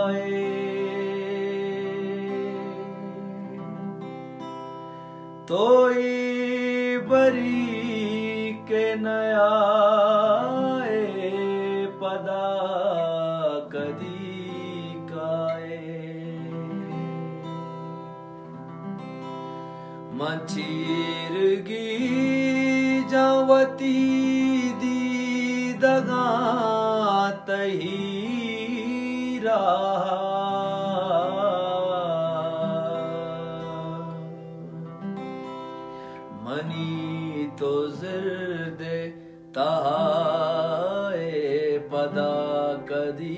आए तोई बरी के नयाए पदा कदी काए मचीरगी जावती दी दगा तही रहा मनी तो जिर्दे तहाए पदा कदी